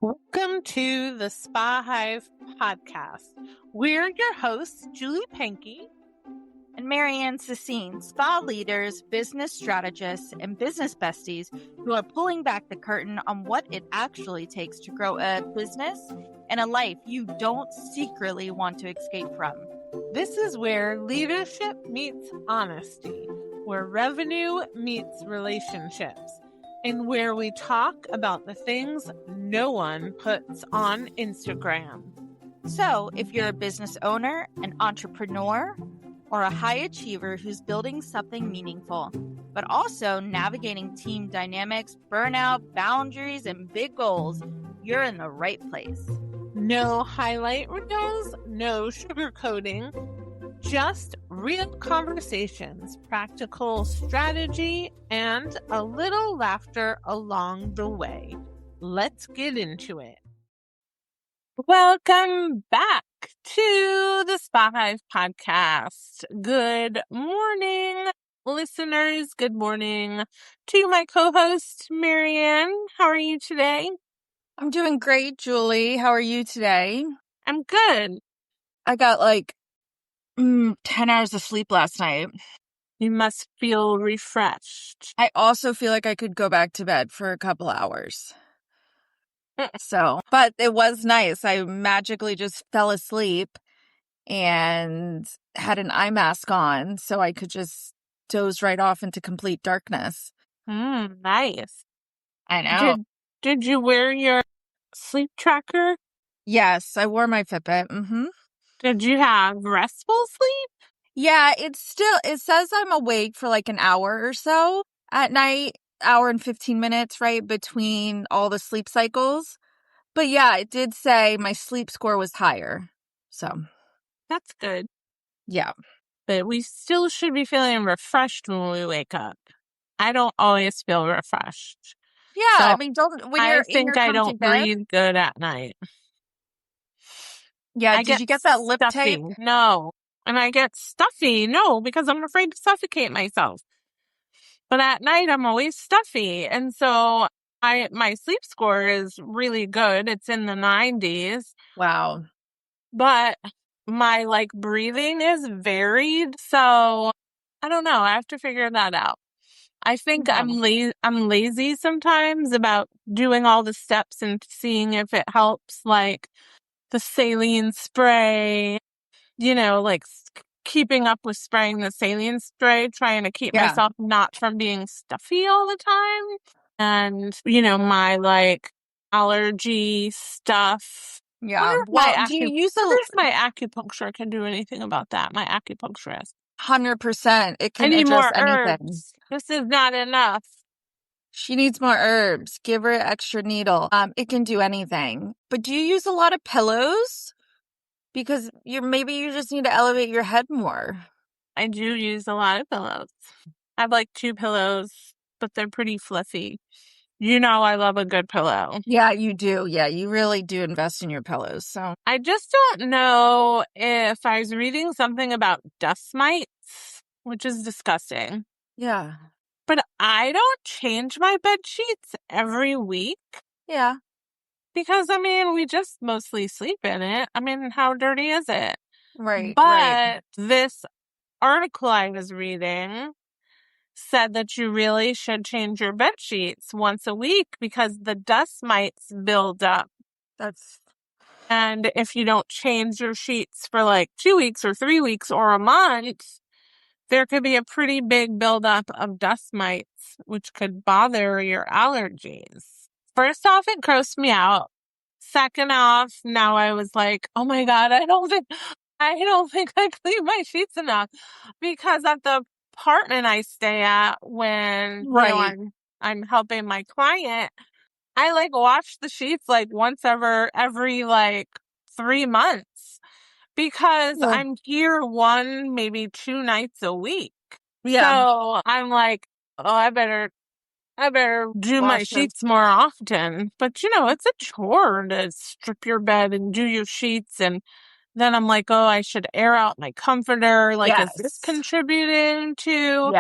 Welcome to the SpaHive Podcast. We're your hosts, Julie Pankey and MaryAnn Sassine, spa leaders, business strategists, and business besties who are pulling back the curtain on what it actually takes to grow a business and a life you don't secretly want to escape from. This is where leadership meets honesty, where revenue meets relationships, and where we talk about the things no one puts on Instagram. So, if you're a business owner, an entrepreneur, or a high achiever who's building something meaningful, but also navigating team dynamics, burnout, boundaries, and big goals, you're in the right place. No highlight reels, no sugarcoating, just real conversations, practical strategy, and a little laughter along the way. Let's get into it. Welcome back to the SpaHive Podcast. Good morning, listeners. Good morning to my co-host, MaryAnn. How are you today? I'm doing great, Julie. How are you today? I'm good. I got 10 hours of sleep last night. You must feel refreshed. I also feel like I could go back to bed for a couple hours. But it was nice. I magically just fell asleep and had an eye mask on so I could just doze right off into complete darkness. Nice. I know. Did you wear your sleep tracker? Yes, I wore my Fitbit. Mm-hmm. Did you have restful sleep? Yeah, it says I'm awake for an hour or so at night, hour and 15 minutes, right, between all the sleep cycles. But yeah, it did say my sleep score was higher. So that's good. Yeah. But we still should be feeling refreshed when we wake up. I don't always feel refreshed. Yeah, so I mean, I don't breathe good at night. Yeah, did you get that lip tape? No. And I get stuffy. No, because I'm afraid to suffocate myself. But at night, I'm always stuffy. And so my sleep score is really good. It's in the 90s. Wow. But my breathing is varied. So I don't know. I have to figure that out. I think I'm lazy sometimes about doing all the steps and seeing if it helps, like the saline spray, keeping up with spraying the saline spray, trying to keep myself not from being stuffy all the time. And, my allergy stuff. Yeah. Well, do you use my acupuncture can do anything about that? My acupuncturist. 100%. It can address anything. Herbs. This is not enough. She needs more herbs. Give her an extra needle. It can do anything. But do you use a lot of pillows? Because maybe you just need to elevate your head more. I do use a lot of pillows. I have 2 pillows, but they're pretty fluffy. I love a good pillow. Yeah, you do. Yeah, you really do invest in your pillows. So I just don't know if I was reading something about dust mites, which is disgusting. Yeah. But I don't change my bed sheets every week. Yeah. Because, we just mostly sleep in it. How dirty is it? Right. But this article I was reading said that you really should change your bed sheets once a week because the dust mites build up. And if you don't change your sheets for 2 weeks or 3 weeks or a month, there could be a pretty big buildup of dust mites, which could bother your allergies. First off, it grossed me out. Second off, now I was like, oh my God, I don't think I clean my sheets enough. Because at the apartment I stay at when I'm helping my client, I wash the sheets once every 3 months. Because I'm here 1, maybe 2 nights a week. Yeah. So I'm I better do my sheets more often. But, it's a chore to strip your bed and do your sheets. And then I'm I should air out my comforter. Is this contributing to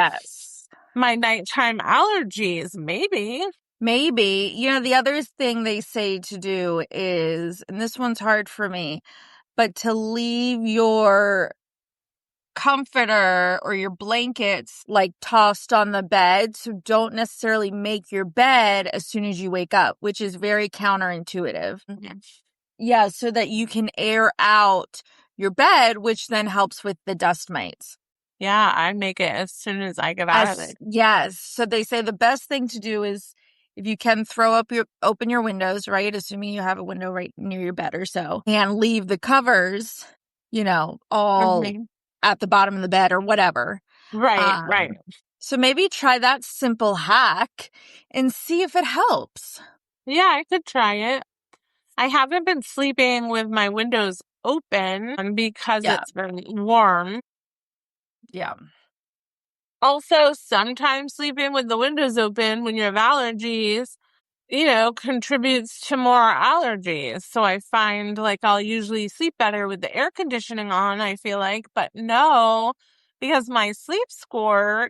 my nighttime allergies? Maybe. Maybe. The other thing they say to do is, and this one's hard for me, but to leave your comforter or your blankets like tossed on the bed. So don't necessarily make your bed as soon as you wake up, which is very counterintuitive. Mm-hmm. Yeah, so that you can air out your bed, which then helps with the dust mites. Yeah, I make it as soon as I get out of it. Yes. So they say the best thing to do is, if you can, open your windows, right? Assuming you have a window right near your bed or so, and leave the covers, all Mm-hmm. at the bottom of the bed or whatever. Right. So maybe try that simple hack and see if it helps. Yeah, I could try it. I haven't been sleeping with my windows open because it's been warm. Yeah. Also, sometimes sleeping with the windows open when you have allergies, contributes to more allergies. So I find like I'll usually sleep better with the air conditioning on, I feel like, but no, because my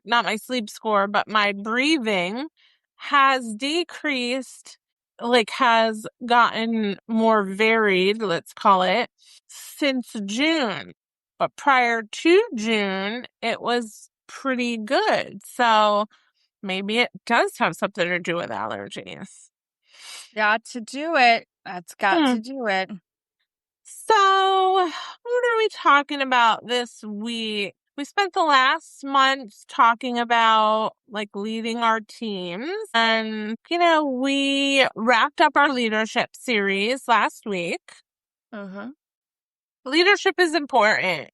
but my breathing has decreased, like has gotten more varied, let's call it, since June. But prior to June, it was pretty good. So maybe it does have something to do with allergies. Got to do it. That's got to do it. So, what are we talking about this week? We spent the last month talking about like leading our teams. And, we wrapped up our leadership series last week. Mm-hmm. Leadership is important.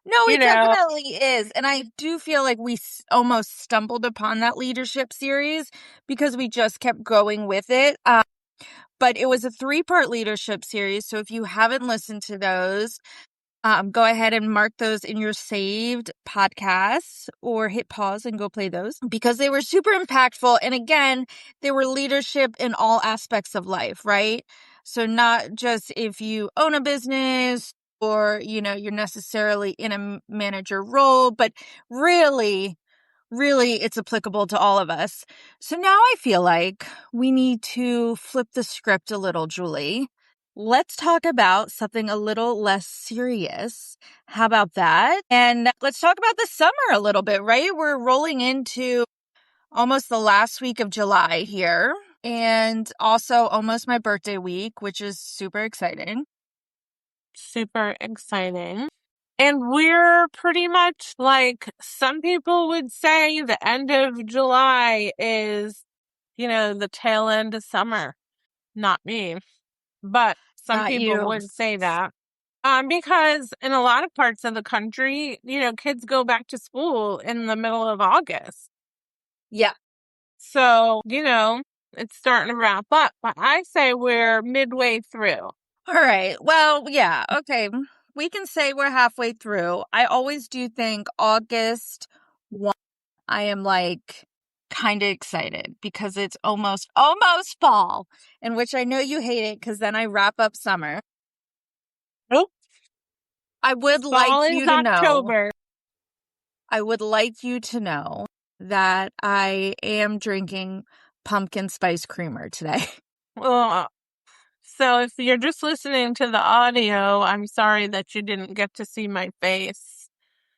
No, it definitely is. And I do feel like we almost stumbled upon that leadership series because we just kept going with it. But it was a 3-part leadership series. So if you haven't listened to those, go ahead and mark those in your saved podcasts or hit pause and go play those because they were super impactful. And again, they were leadership in all aspects of life, right? So not just if you own a business or, you're necessarily in a manager role, but really it's applicable to all of us. So now I feel like we need to flip the script a little, Julie. Let's talk about something a little less serious. How about that? And let's talk about the summer a little bit, right? We're rolling into almost the last week of July here, and also almost my birthday week, which is super exciting. Super exciting. And we're pretty much like some people would say the end of July is, the tail end of summer. Not me, but some Not people you. would say that. Because in a lot of parts of the country, kids go back to school in the middle of August. Yeah. So, it's starting to wrap up, but I say we're midway through. All right. Well, yeah. Okay. We can say we're halfway through. I always do think August 1, I am like kind of excited because it's almost fall, in which I know you hate it because then I wrap up summer. Nope. I would Fall like is you to know. October. I would like you to know that I am drinking pumpkin spice creamer today. So if you're just listening to the audio, I'm sorry that you didn't get to see my face.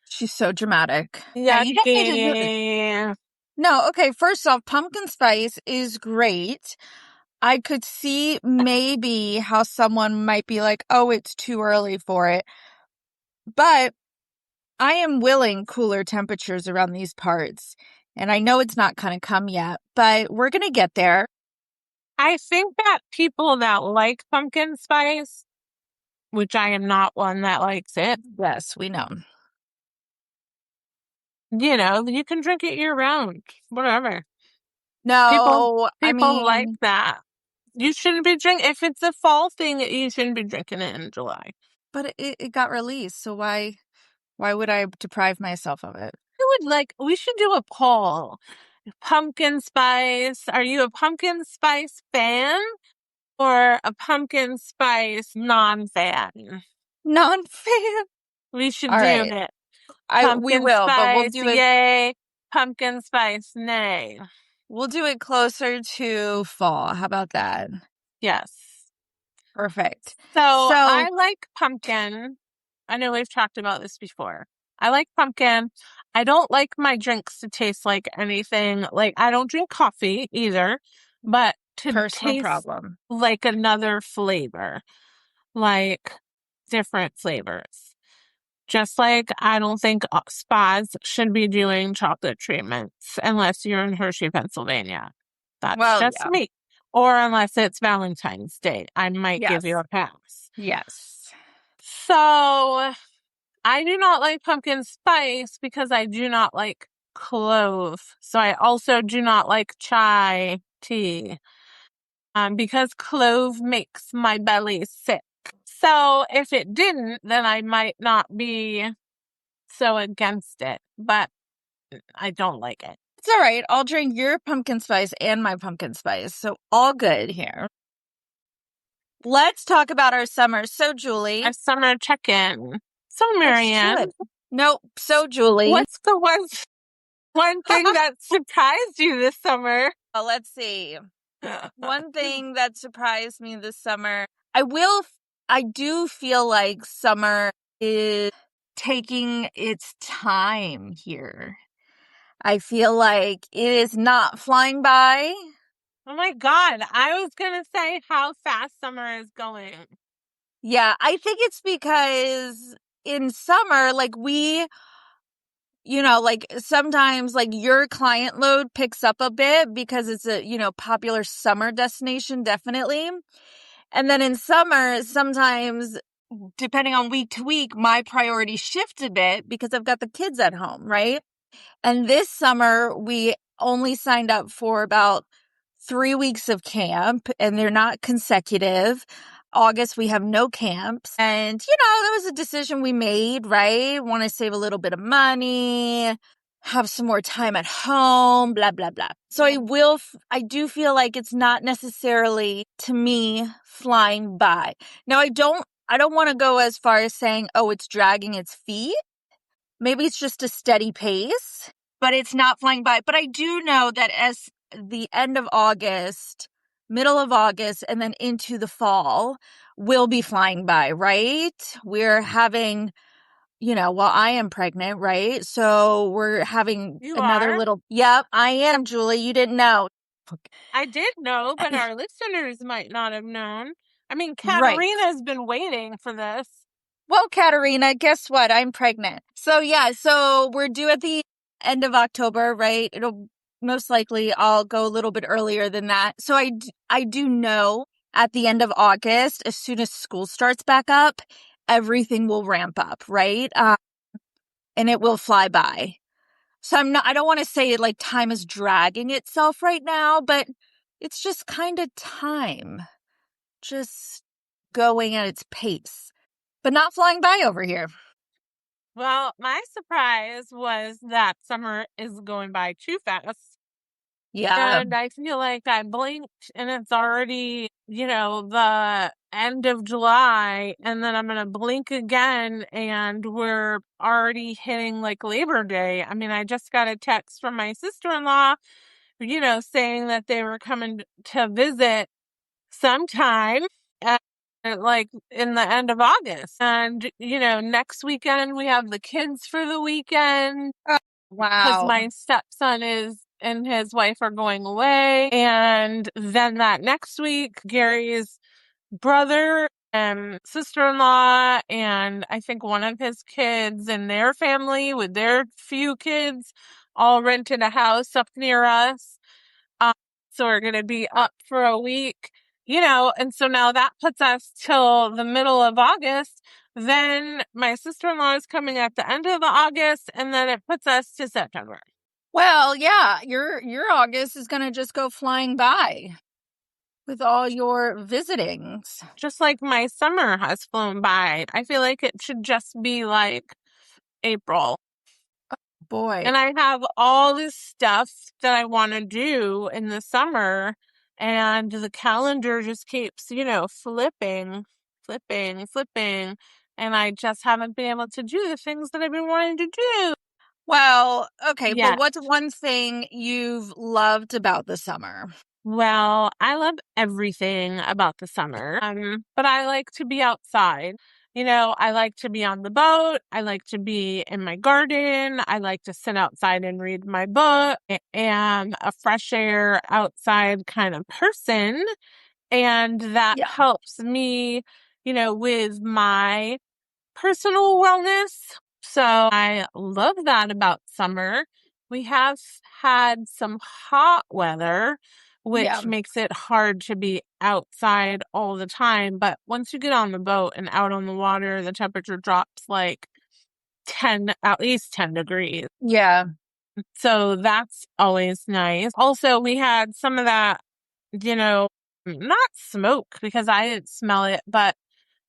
She's so dramatic. Yeah, you don't need to do it. No, okay, first off, pumpkin spice is great. I could see maybe how someone might be like, oh, it's too early for it. But I am willing cooler temperatures around these parts. And I know it's not going to come yet, but we're going to get there. I think that people that like pumpkin spice, which I am not one that likes it. Yes, we know. You can drink it year round, whatever. No, people like that. You shouldn't be drinking, if it's a fall thing, you shouldn't be drinking it in July. But it got released, so why would I deprive myself of it? We should do a poll. Pumpkin spice. Are you a pumpkin spice fan or a pumpkin spice non-fan? Non-fan. We should All do right. it. We will, Spice, but we'll do it. Yay. Pumpkin spice, nay. We'll do it closer to fall. How about that? Yes. Perfect. So I like pumpkin. I know we've talked about this before. I like pumpkin. I don't like my drinks to taste like anything. Like, I don't drink coffee either, but to Personal taste problem. like another flavor, like different flavors. Just like I don't think spas should be doing chocolate treatments unless you're in Hershey, Pennsylvania. That's just me. Or unless it's Valentine's Day. I might give you a pass. Yes. So I do not like pumpkin spice because I do not like clove. So I also do not like chai tea. Because clove makes my belly sick. So if it didn't, then I might not be so against it, but I don't like it. It's all right. I'll drink your pumpkin spice and my pumpkin spice. So all good here. Let's talk about our summer. So, Julie. Our summer check-in. So, MaryAnn. Nope. So, Julie. What's the one thing that surprised you this summer? Let's see. One thing that surprised me this summer, I do feel like summer is taking its time here. I feel like it is not flying by. Oh my God. I was going to say how fast summer is going. Yeah, I think it's because in summer, like sometimes like your client load picks up a bit because it's a, popular summer destination, definitely. And then in summer, sometimes depending on week to week, my priorities shift a bit because I've got the kids at home, right? And this summer, we only signed up for about 3 weeks of camp, and they're not consecutive. August, we have no camps. And, that was a decision we made, right? Want to save a little bit of money, have some more time at home, blah, blah, blah. So I do feel like it's not necessarily, to me, flying by. Now, I don't want to go as far as saying, oh, it's dragging its feet. Maybe it's just a steady pace, but it's not flying by. But I do know that as the end of August, middle of August, and then into the fall will be flying by, right? We're having, I am pregnant, right? So we're having little, yep, I am, Julie. You didn't know. I did know, but our listeners might not have known. I mean, Katerina's been waiting for this. Well, Katerina, guess what? I'm pregnant. So we're due at the end of October, right? It'll most likely I'll go a little bit earlier than that. So I do know at the end of August, as soon as school starts back up, everything will ramp up, right? And it will fly by. So I don't want to say like time is dragging itself right now, but it's just kind of time just going at its pace, but not flying by over here. Well, my surprise was that summer is going by too fast. Yeah. And I feel like I blinked and it's already, the end of July, and then I'm going to blink again and we're already hitting like Labor Day. I mean, I just got a text from my sister-in-law, saying that they were coming to visit sometime like in the end of August. And, next weekend we have the kids for the weekend. Wow. Because my stepson and his wife are going away. And then that next week, Gary's brother and sister-in-law and I think one of his kids and their family with their few kids all rented a house up near us. So we're going to be up for a week, and so now that puts us till the middle of August. Then my sister-in-law is coming at the end of August, and then it puts us to September. Well, yeah, your August is going to just go flying by with all your visitings. Just like my summer has flown by. I feel like it should just be like April. Boy. And I have all this stuff that I want to do in the summer, and the calendar just keeps, flipping, and I just haven't been able to do the things that I've been wanting to do. Well, okay, Yeah. but what's one thing you've loved about the summer? Well, I love everything about the summer, but I like to be outside. I like to be on the boat. I like to be in my garden. I like to sit outside and read my book. I am a fresh air outside kind of person. And that Yeah. helps me, with my personal wellness. So I love that about summer. We have had some hot weather, Yeah. which makes it hard to be outside all the time. But once you get on the boat and out on the water, the temperature drops like at least 10 degrees. Yeah. So that's always nice. Also, we had some of that, not smoke because I didn't smell it, but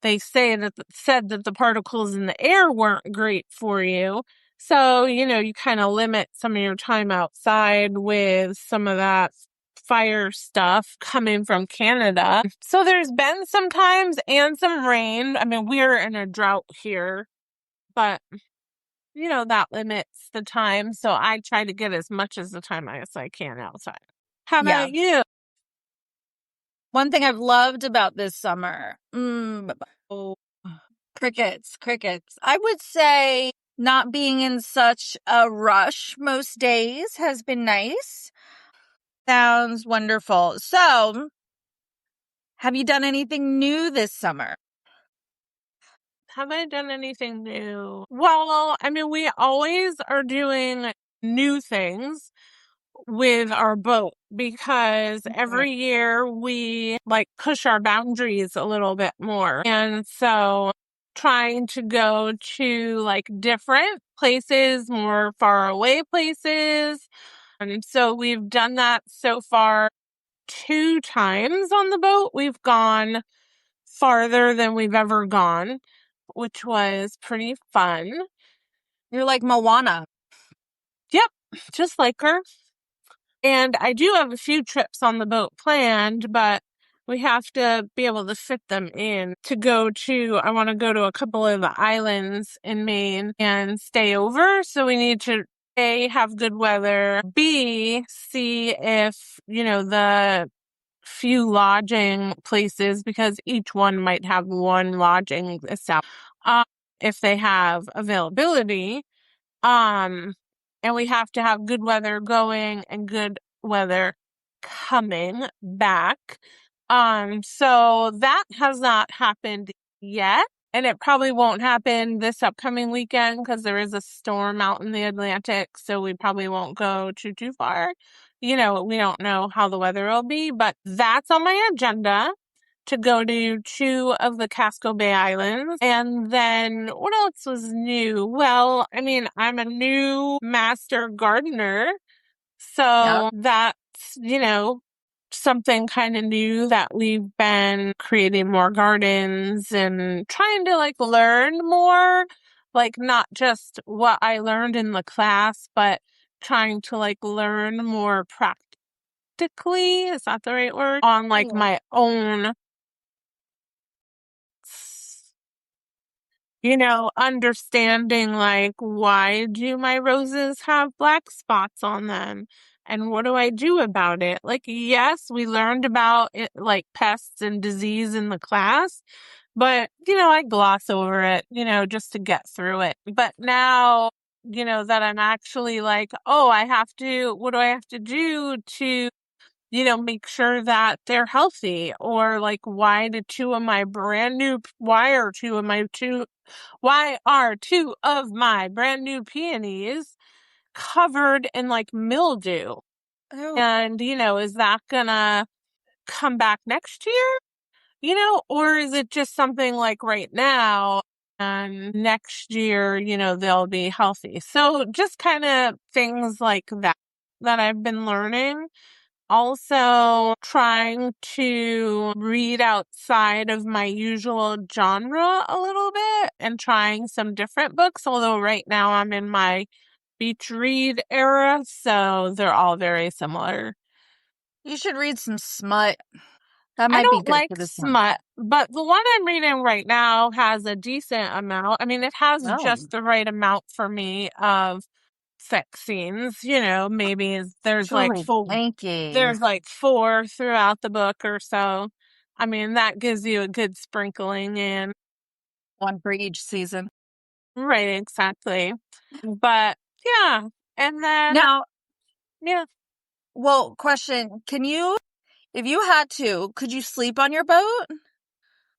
they said that the particles in the air weren't great for you. So, you kind of limit some of your time outside with some of that fire stuff coming from Canada. So there's been some times and some rain. I mean, we're in a drought here, but that limits the time. So I try to get as much as the time as I can outside. How Yeah. about you? One thing I've loved about this summer, crickets. I would say not being in such a rush most days has been nice. Sounds wonderful. So, have you done anything new this summer? Have I done anything new? Well, I mean, we always are doing new things with our boat because every year we like push our boundaries a little bit more. And so trying to go to like different places, more far away places. And so we've done that so far 2 times on the boat. We've gone farther than we've ever gone, which was pretty fun. You're like Moana. Yep, just like her. And I do have a few trips on the boat planned, but we have to be able to fit them in I want to go to a couple of the islands in Maine and stay over. So we need to A, have good weather, B, see if, the few lodging places, because each one might have one lodging establishment, if they have availability. And we have to have good weather going and good weather coming back. So that has not happened yet. And it probably won't happen this upcoming weekend because there is a storm out in the Atlantic. So we probably won't go too far. We don't know how the weather will be, but that's on my agenda to go to 2 of the Casco Bay Islands. And then what else was new? Well, I mean, I'm a new master gardener. So that's, something kind of new that we've been creating more gardens and trying to like learn more, like not just what I learned in the class, but trying to like learn more practically. Is that the right word? On like my own, understanding like, why do my roses have black spots on them? And what do I do about it? Like, yes, we learned about it, like pests and disease in the class, but, I gloss over it, just to get through it. But now, that I'm actually like, oh, what do I have to do to make sure that they're healthy? Or like, why are 2 of my brand new peonies covered in like mildew? Oh. And, is that gonna come back next year? Or is it just something like right now and next year, they'll be healthy? So just kind of things like that I've been learning. Also trying to read outside of my usual genre a little bit and trying some different books, although right now I'm in my beach read era, so they're all very similar. You should read some smut. That I might be don't good like for this one. smut, but the one I'm reading right now has a decent amount. I mean, it has Oh. just the right amount for me of sex scenes, maybe there's Julie, thank you. there's like 4 throughout the book or so. I mean, that gives you a good sprinkling in. One for each season. Right, exactly. But yeah, and then Now, yeah, well, question, if you had to, could you sleep on your boat?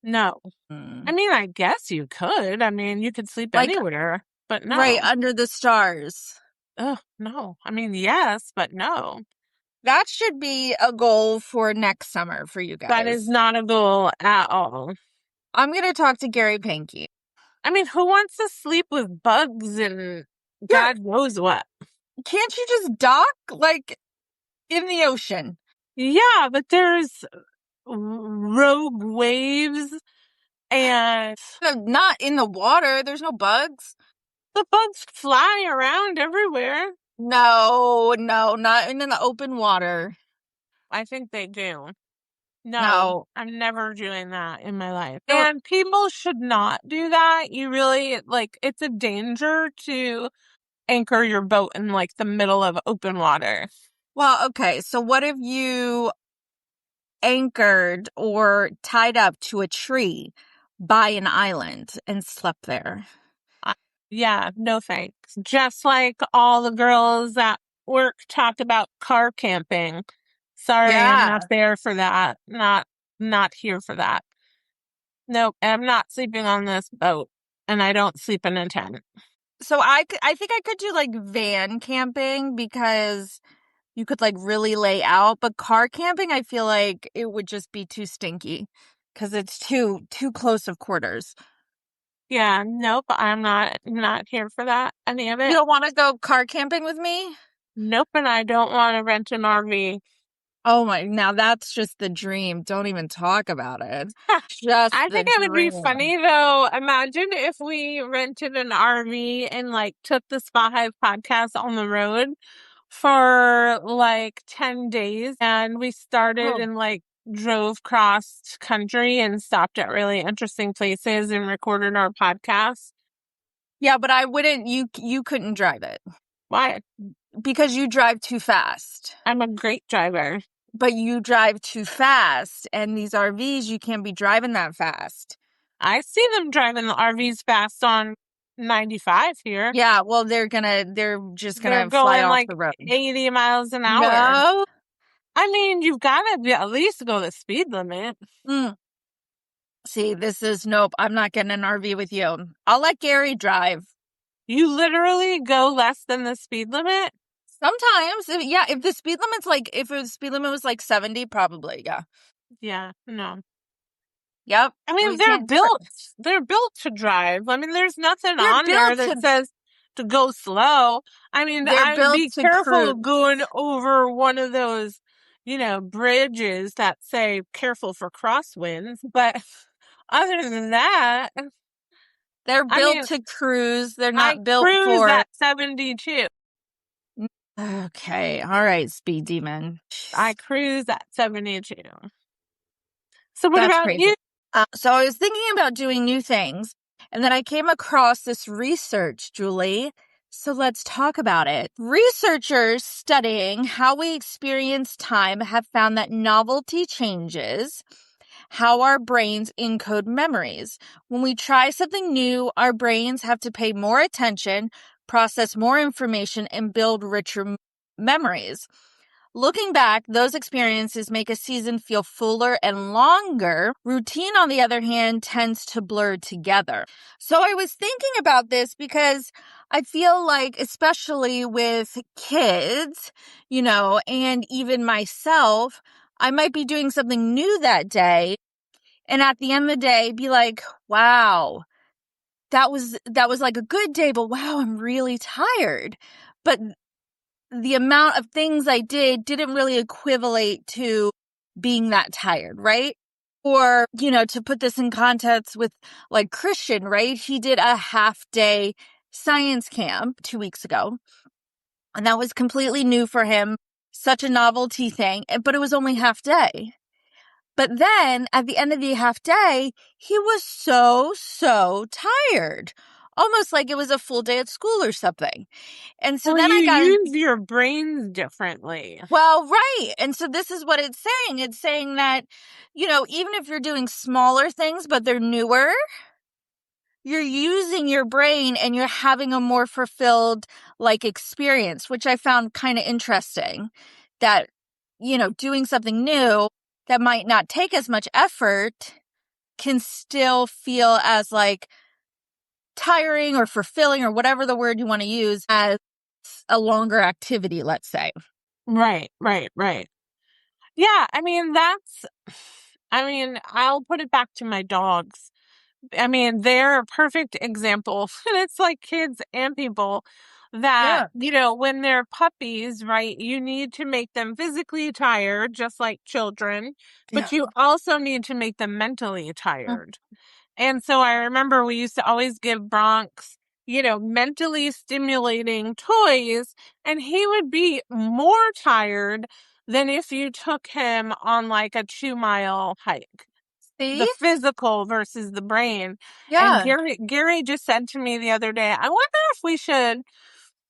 no. I mean, I guess you could. I mean, you could sleep Like, anywhere, but no. right under the stars. Ugh, no. I mean, yes, but no. That should be a goal for next summer for you guys. That is not a goal at all. I'm going to talk to Gary Pankey. I mean, who wants to sleep with bugs and God knows what? Can't you just dock, like, in the ocean? Yeah, but there's rogue waves and Not in the water. There's no bugs. the bugs fly around everywhere. No, not in the open water. I think they do. No. I'm never doing that in my life. No. And people should not do that. You really, it's a danger to anchor your boat in, the middle of open water. Well, okay, so what if you anchored or tied up to a tree by an island and slept there? Yeah, no thanks. Just like all the girls at work talked about car camping. Sorry, I'm not there for that. Not here for that. Nope, I'm not sleeping on this boat, and I don't sleep in a tent. So I think I could do van camping because you could really lay out, but car camping I feel like it would just be too stinky because it's too close of quarters. Yeah, nope, I'm not here for that. Any of it. You don't want to go car camping with me? Nope, and I don't want to rent an RV. Oh my, now that's just the dream. Don't even talk about it. I think it would be funny though. Imagine if we rented an RV and took the SpaHive podcast on the road for 10 days, and we started and drove cross country and stopped at really interesting places and recorded our podcast. Yeah, but I wouldn't, you couldn't drive it. Why? Because you drive too fast. I'm a great driver. But you drive too fast, and these RVs, you can't be driving that fast. I see them driving the RVs fast on 95 here. Yeah, well, they're just gonna fly off the road. 80 miles an hour. No. I mean, you've got to at least go the speed limit. See, nope, I'm not getting an RV with you. I'll let Gary drive. You literally go less than the speed limit? Sometimes, yeah, if the speed limit's if the speed limit was 70, probably, yeah. Yeah, no. Yep. I mean, they're built to drive. I mean, there's nothing on there that says to go slow. I mean, I'd be careful going over one of those, bridges that say careful for crosswinds. But other than that, they're built to cruise. They're not built for... cruise at 72. Okay. All right, Speed Demon. I cruise at 72. So what about you? So I was thinking about doing new things, and then I came across this research, Julie. So let's talk about it. Researchers studying how we experience time have found that novelty changes how our brains encode memories. When we try something new, our brains have to pay more attention, process more information, and build richer memories. Looking back, those experiences make a season feel fuller and longer. Routine, on the other hand, tends to blur together. So I was thinking about this because I feel like, especially with kids, and even myself, I might be doing something new that day. And at the end of the day, be like, wow, that was a good day, but wow, I'm really tired. But the amount of things I didn't really equivalate to being that tired, right? Or, to put this in context with Christian, right? He did a half-day science camp 2 weeks ago. And that was completely new for him. Such a novelty thing, but it was only half day. But then at the end of the half day, he was so tired. almost like it was a full day at school or something. And so Well, then you I got use your brains differently. well, right. And so this is what it's saying. It's saying that, even if you're doing smaller things, but they're newer, you're using your brain and you're having a more fulfilled experience, which I found kind of interesting that, doing something new that might not take as much effort can still feel as tiring or fulfilling or whatever the word you want to use as a longer activity, let's say. Right. Yeah, I'll put it back to my dogs. They're a perfect example. And it's like kids and people that, when they're puppies, right, you need to make them physically tired, just like children, but you also need to make them mentally tired. And so I remember we used to always give Bronx, mentally stimulating toys, and he would be more tired than if you took him on like a 2-mile hike. See? The physical versus the brain. And Yeah. Gary just said to me the other day, I wonder if we should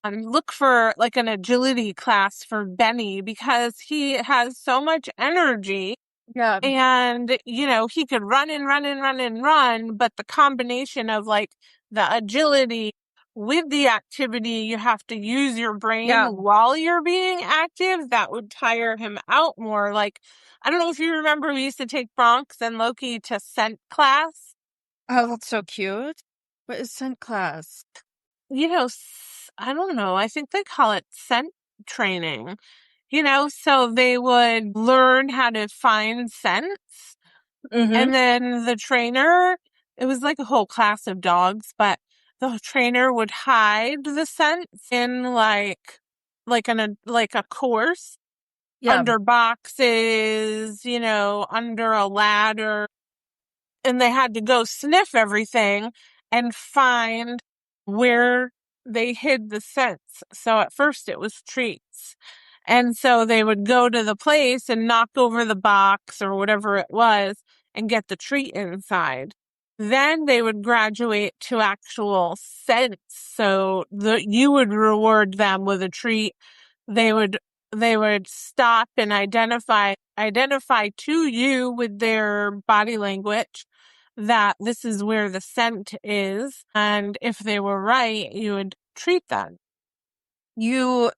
look for like an agility class for Benny because he has so much energy. Yeah. And, he could run and run and run and run, but the combination of like the agility with the activity, you have to use your brain while you're being active, that would tire him out more. Like, I don't know if you remember, we used to take Bronx and Loki to scent class. Oh, that's so cute. What is scent class? I don't know. I think they call it scent training. So they would learn how to find scents. Mm-hmm. And then the trainer, it was like a whole class of dogs, but the trainer would hide the scents in like a course under boxes, under a ladder. And they had to go sniff everything and find where they hid the scents. So at first it was treats. And so they would go to the place and knock over the box or whatever it was and get the treat inside. Then they would graduate to actual scents. So you would reward them with a treat. They would stop and identify to you with their body language that this is where the scent is. And if they were right, you would treat them. So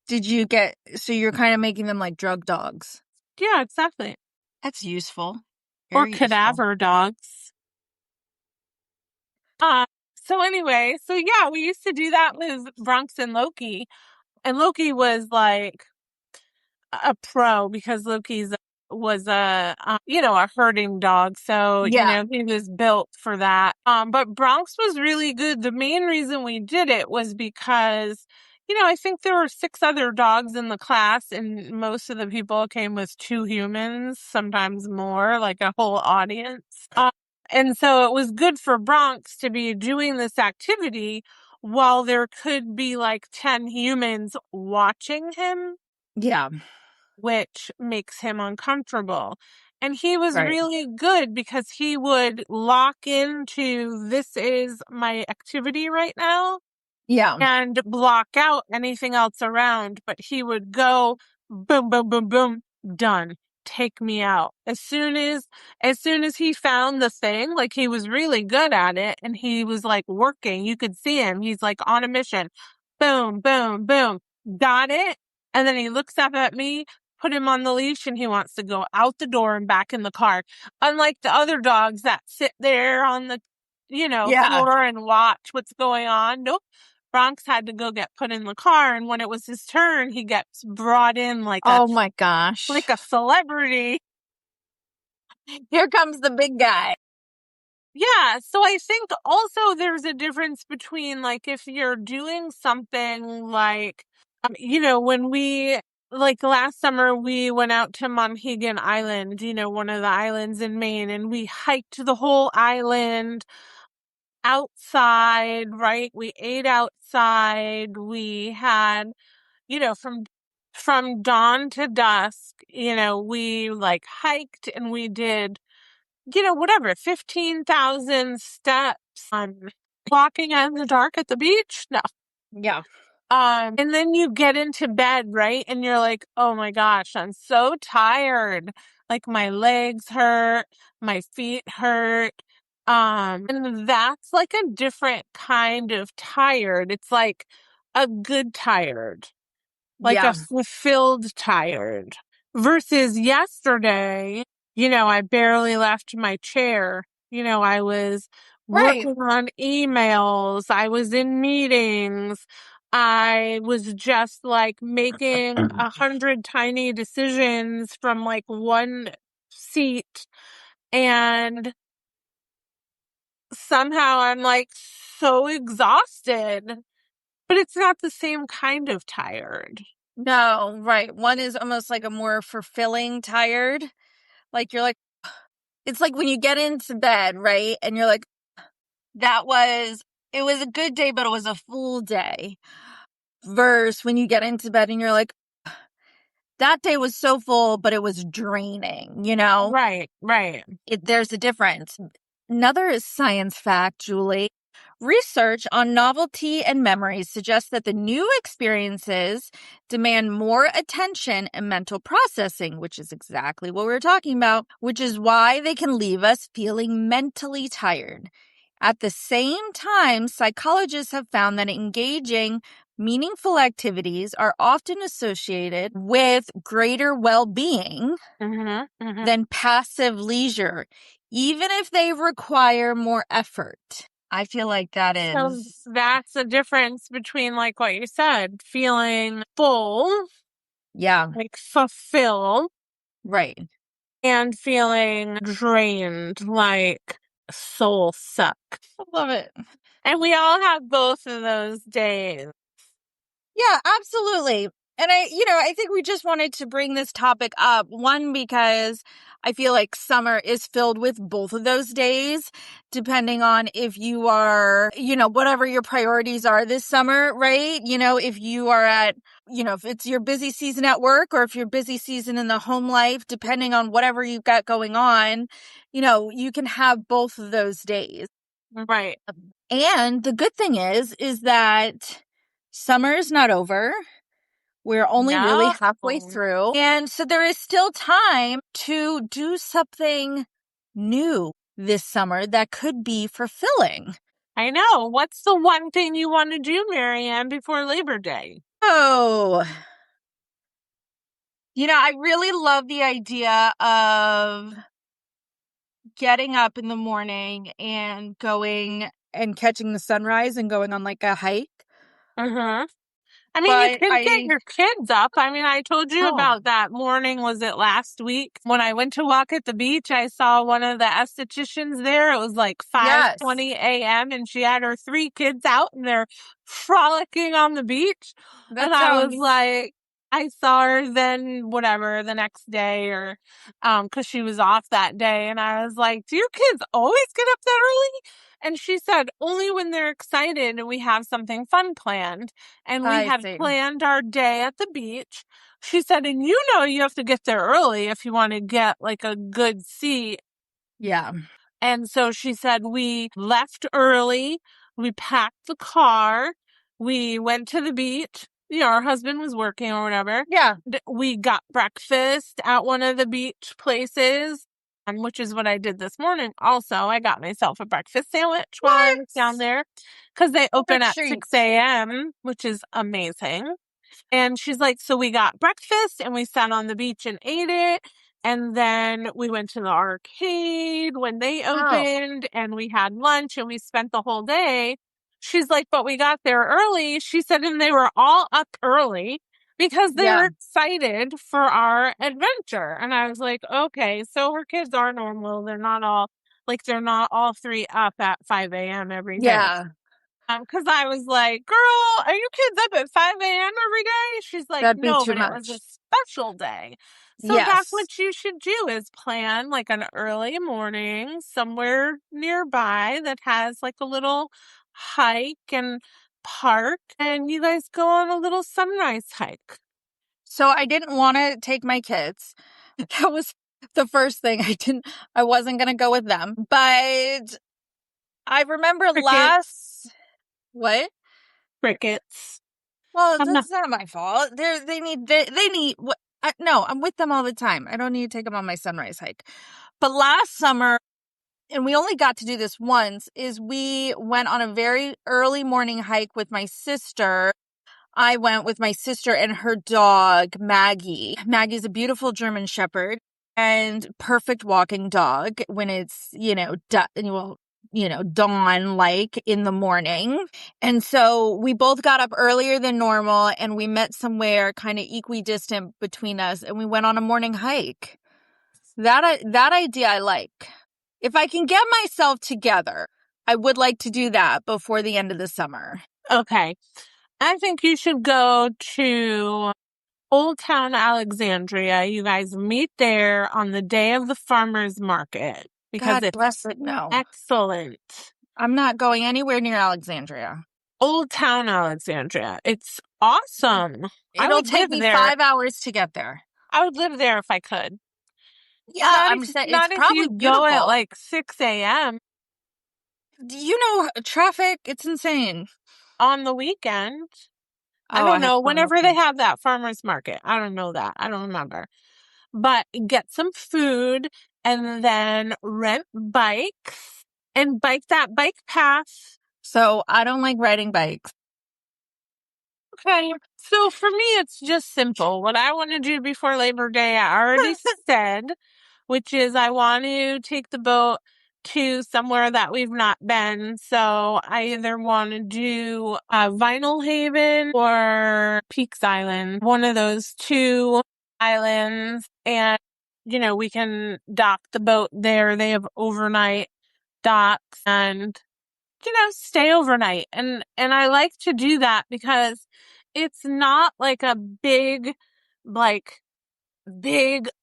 you're kind of making them like drug dogs. Yeah, exactly. That's useful. Or cadaver dogs. So anyway, we used to do that with Bronx and Loki. And Loki was like a pro because Loki's was a herding dog. So, he was built for that. But Bronx was really good. The main reason we did it was because, I think there were 6 other dogs in the class and most of the people came with 2 humans, sometimes more, like a whole audience. And so it was good for Bronx to be doing this activity while there could be like 10 humans watching him. Yeah. Which makes him uncomfortable. And he was really good because he would lock into this is my activity right now. Yeah. And block out anything else around. But he would go boom, boom, boom, boom, done. Take me out. As soon as he found the thing, like he was really good at it and he was like working, you could see him. He's like on a mission. Boom, boom, boom. Got it. And then he looks up at me, put him on the leash, and he wants to go out the door and back in the car. Unlike the other dogs that sit there on the, floor and watch what's going on. Nope. Bronx had to go get put in the car, and when it was his turn, he gets brought in like oh my gosh, like a celebrity. Here comes the big guy. Yeah, so I think also there's a difference between like if you're doing something like, when we like last summer we went out to Monhegan Island, one of the islands in Maine, and we hiked the whole island outside, right? We ate outside. We had, from dawn to dusk, we like hiked and we did, whatever, 15,000 steps. walking in the dark at the beach? No. Yeah. And then you get into bed, right? And you're like, oh my gosh, I'm so tired. Like my legs hurt, my feet hurt. And that's like a different kind of tired. It's like a good tired, like a fulfilled tired. Versus yesterday, I barely left my chair. I was working on emails. I was in meetings. I was just like making 100 tiny decisions from like one seat. And somehow I'm like so exhausted, but it's not the same kind of tired. No, right. One is almost like a more fulfilling tired. Like you're like, it's like when you get into bed, right? And you're like, it was a good day, but it was a full day. Versus when you get into bed and you're like, that day was so full, but it was draining, Right. There's a difference. Another science fact, Julie. Research on novelty and memories suggests that the new experiences demand more attention and mental processing, which is exactly what we were talking about, which is why they can leave us feeling mentally tired. At the same time, psychologists have found that engaging meaningful activities are often associated with greater well-being than passive leisure, even if they require more effort. I feel like So that's the difference between, like what you said, feeling full, like fulfilled, right, and feeling drained, like soul suck. I love it. And we all have both of those days. Yeah, absolutely. And I think we just wanted to bring this topic up. One, because I feel like summer is filled with both of those days, depending on if you are, whatever your priorities are this summer, right? If you are if it's your busy season at work or if you're busy season in the home life, depending on whatever you've got going on, you can have both of those days. Right. And the good thing is that summer is not over. We're only really halfway through. And so there is still time to do something new this summer that could be fulfilling. I know. What's the one thing you want to do, MaryAnn, before Labor Day? Oh, I really love the idea of getting up in the morning and going and catching the sunrise and going on like a hike. I mean, you can get your kids up. I mean, I told you about that morning, was it last week? When I went to walk at the beach, I saw one of the estheticians there. It was like 5:20 a.m. and she had her 3 kids out and they're frolicking on the beach. I was like, I saw her then, whatever, the next day or, 'cause she was off that day. And I was like, do your kids always get up that early? And she said, only when they're excited and we have something fun planned. And we had planned our day at the beach. She said, and you have to get there early if you want to get like a good seat. Yeah. And so she said, we left early. We packed the car. We went to the beach. Our husband was working or whatever. Yeah. We got breakfast at one of the beach places. Which is what I did this morning. Also, I got myself a breakfast sandwich while I was down there because they open at 6 a.m., which is amazing. And she's like, so we got breakfast and we sat on the beach and ate it. And then we went to the arcade when they opened and we had lunch and we spent the whole day. She's like, but we got there early. She said, and they were all up early because they were excited for our adventure. And I was like, okay, so her kids are normal. They're not all 3 up at 5 a.m. every day. Yeah. Because I was like, girl, are you kids up at 5 a.m. every day? She's like, That'd be no, too but much. it was a special day. So that's what you should do is plan like an early morning somewhere nearby that has like a little hike and park and you guys go on a little sunrise hike. So I didn't want to take my kids. That was the first thing. I wasn't going to go with them. But I remember Crickets. what? Crickets. Well, I'm that's not my fault. They need what? No, I'm with them all the time. I don't need to take them on my sunrise hike. But last summer, and we only got to do this once, is we went on a very early morning hike with my sister. I went with my sister and her dog, Maggie. Maggie's a beautiful German Shepherd and perfect walking dog when it's, dawn like in the morning. And so we both got up earlier than normal and we met somewhere kind of equidistant between us and we went on a morning hike. That idea I like. If I can get myself together, I would like to do that before the end of the summer. Okay. I think you should go to Old Town Alexandria. You guys meet there on the day of the farmer's market because God bless it. No, excellent. I'm not going anywhere near Alexandria. Old Town Alexandria. It's awesome. It'll take me 5 hours to get there. I would live there if I could. Yeah, I'm saying it's probably beautiful. Go at like 6 a.m. You know, traffic, it's insane. On the weekend. I don't know. Whenever they have that farmer's market. I don't know that. I don't remember. But get some food and then rent bikes and bike that bike path. So I don't like riding bikes. Okay. So for me, it's just simple. What I want to do before Labor Day, I already said, which is I want to take the boat to somewhere that we've not been. So I either want to do Vinyl Haven or Peaks Island, one of those two islands. And, we can dock the boat there. They have overnight docks and, stay overnight. And I like to do that because it's not like a big,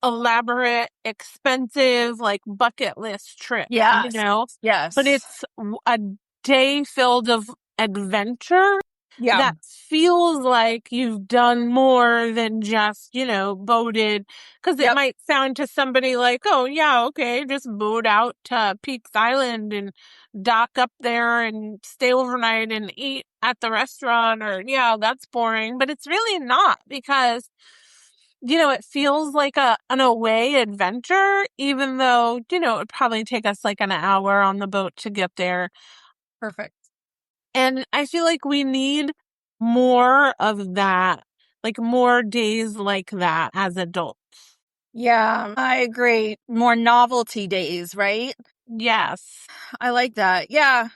elaborate, expensive, bucket list trip. Yes. Yes. But it's a day filled of adventure. Yeah. That feels like you've done more than just, boated. Because it might sound to somebody like, oh, yeah, okay, just boat out to Peaks Island and dock up there and stay overnight and eat at the restaurant. Or, yeah, that's boring. But it's really not because it feels like an away adventure, even though, it would probably take us like an hour on the boat to get there. Perfect. And I feel like we need more of that, more days like that as adults. Yeah, I agree. More novelty days, right? Yes. I like that. Yeah.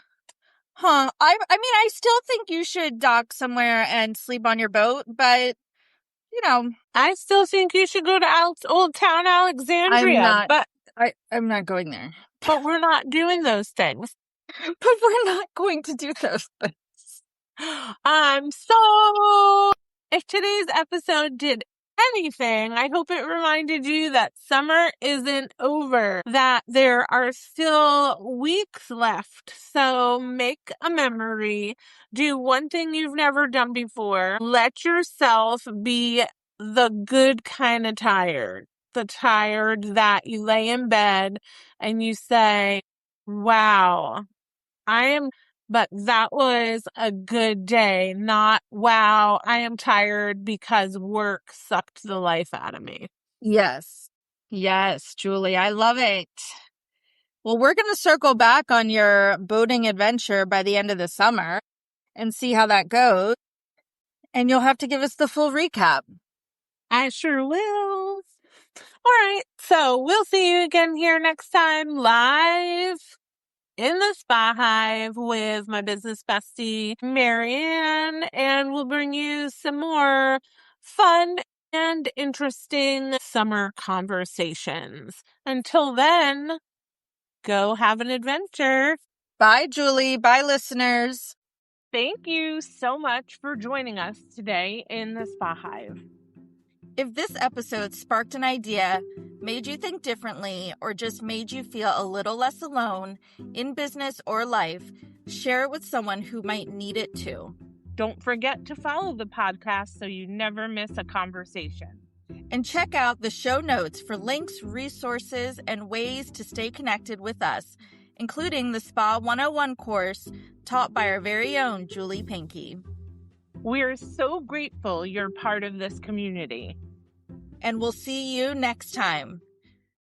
Huh. I mean, I still think you should dock somewhere and sleep on your boat, but I still think you should go to Old Town Alexandria. I'm not going there. But we're not doing those things. But we're not going to do those things. So if today's episode did anything, I hope it reminded you that summer isn't over, that there are still weeks left. So make a memory. Do one thing you've never done before. Let yourself be the good kind of tired. The tired that you lay in bed and you say, wow, but that was a good day, not, wow, I am tired because work sucked the life out of me. Yes. Yes, Julie, I love it. Well, we're going to circle back on your boating adventure by the end of the summer and see how that goes. And you'll have to give us the full recap. I sure will. All right. So we'll see you again here next time live in the SpaHive with my business bestie, MaryAnn, and we'll bring you some more fun and interesting summer conversations. Until then, go have an adventure. Bye, Julie. Bye, listeners. Thank you so much for joining us today in the SpaHive. If this episode sparked an idea, made you think differently, or just made you feel a little less alone in business or life, share it with someone who might need it too. Don't forget to follow the podcast so you never miss a conversation. And check out the show notes for links, resources, and ways to stay connected with us including the Spa 101 course taught by our very own Julie Pinky. We're so grateful you're part of this community. And we'll see you next time.